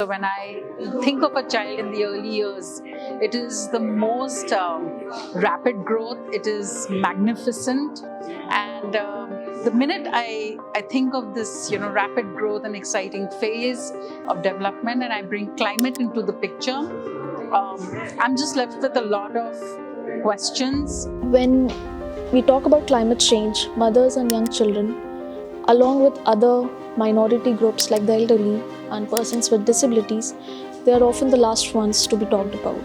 When I think of a child in the early years, it is the most rapid growth, it is magnificent, and the minute I think of this rapid growth and exciting phase of development, and I bring climate into the picture, I'm just left with a lot of questions. When we talk about climate change, mothers and young children, along with other minority groups like the elderly and persons with disabilities, they are often the last ones to be talked about.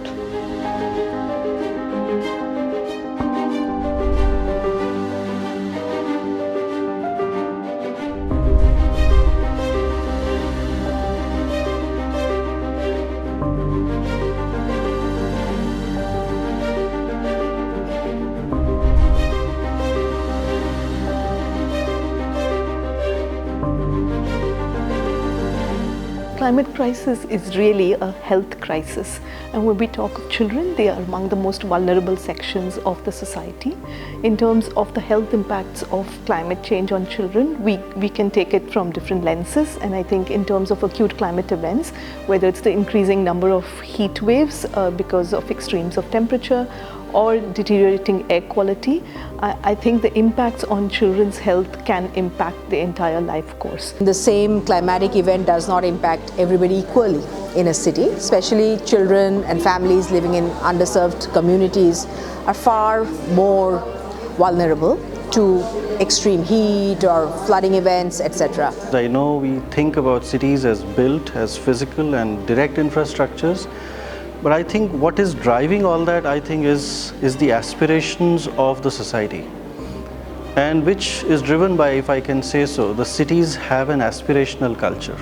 Climate crisis is really a health crisis, and when we talk of children, they are among the most vulnerable sections of the society. In terms of the health impacts of climate change on children, we can take it from different lenses, and I think in terms of acute climate events, whether it's the increasing number of heat waves because of extremes of temperature or deteriorating air quality, I think the impacts on children's health can impact the entire life course. The same climatic event does not impact everybody equally in a city, especially children and families living in underserved communities are far more vulnerable to extreme heat or flooding events, etc. I know we think about cities as built, as physical and direct infrastructures, but I think what is driving all that, I think, is the aspirations of the society, and which is driven by, if I can say so, the cities have an aspirational culture.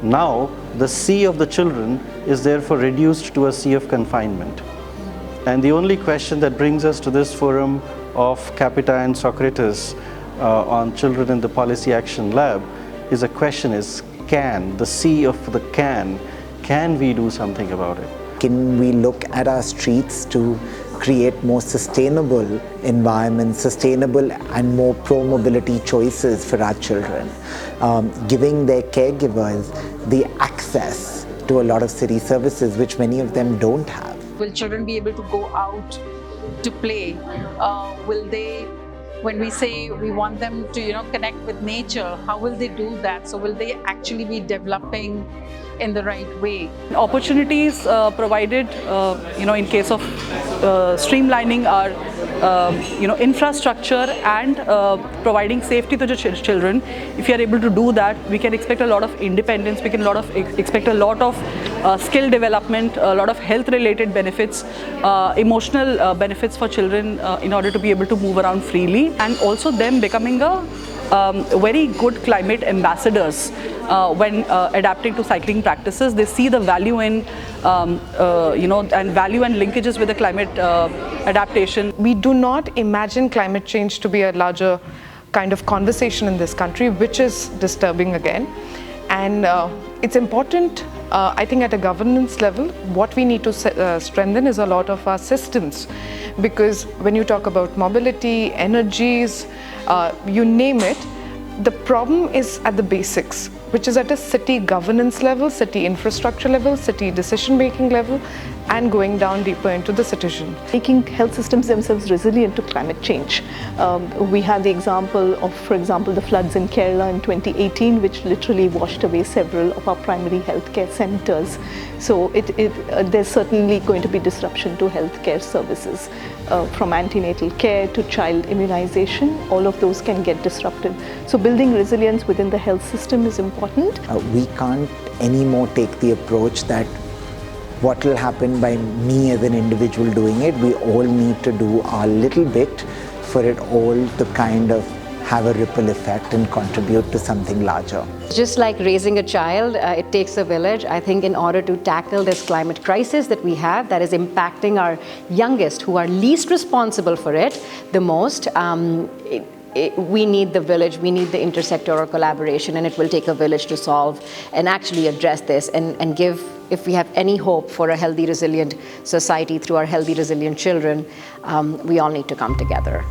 Now, the sea of the children is therefore reduced to a sea of confinement. And the only question that brings us to this forum of Capita and Socratus on children in the Policy Action Lab is can the sea of the can we do something about it? Can we look at our streets to create more sustainable environments, sustainable and more pro-mobility choices for our children, giving their caregivers the access to a lot of city services which many of them don't have. Will children be able to go out to play? Will they, when we say we want them to connect with nature, how will they do that? So will they actually be developing in the right way? Opportunities provided in case of streamlining our infrastructure and providing safety to the children. If you are able to do that, we can expect a lot of independence, we can expect a lot of skill development, a lot of health related benefits, emotional benefits for children in order to be able to move around freely, and also them becoming a very good climate ambassadors when adapting to cycling practices. They see the value in and value and linkages with the climate adaptation. We do not imagine climate change to be a larger kind of conversation in this country, which is disturbing again. And it's important, I think at a governance level, what we need to strengthen is a lot of our systems, because when you talk about mobility, energies, you name it, the problem is at the basics, which is at a city governance level, city infrastructure level, city decision-making level, and going down deeper into the citizen. Making health systems themselves resilient to climate change. We have the example of, for example, the floods in Kerala in 2018, which literally washed away several of our primary healthcare centers. So there's certainly going to be disruption to healthcare services. From antenatal care to child immunization, all of those can get disrupted. So building resilience within the health system is important. We can't anymore take the approach that what will happen by me as an individual doing it. We all need to do our little bit for it all to kind of have a ripple effect and contribute to something larger. Just like raising a child, it takes a village. I think in order to tackle this climate crisis that we have, that is impacting our youngest, who are least responsible for it the most, we need the village, we need the intersectoral collaboration, and it will take a village to solve and actually address this and give, if we have any hope for a healthy, resilient society through our healthy, resilient children, we all need to come together.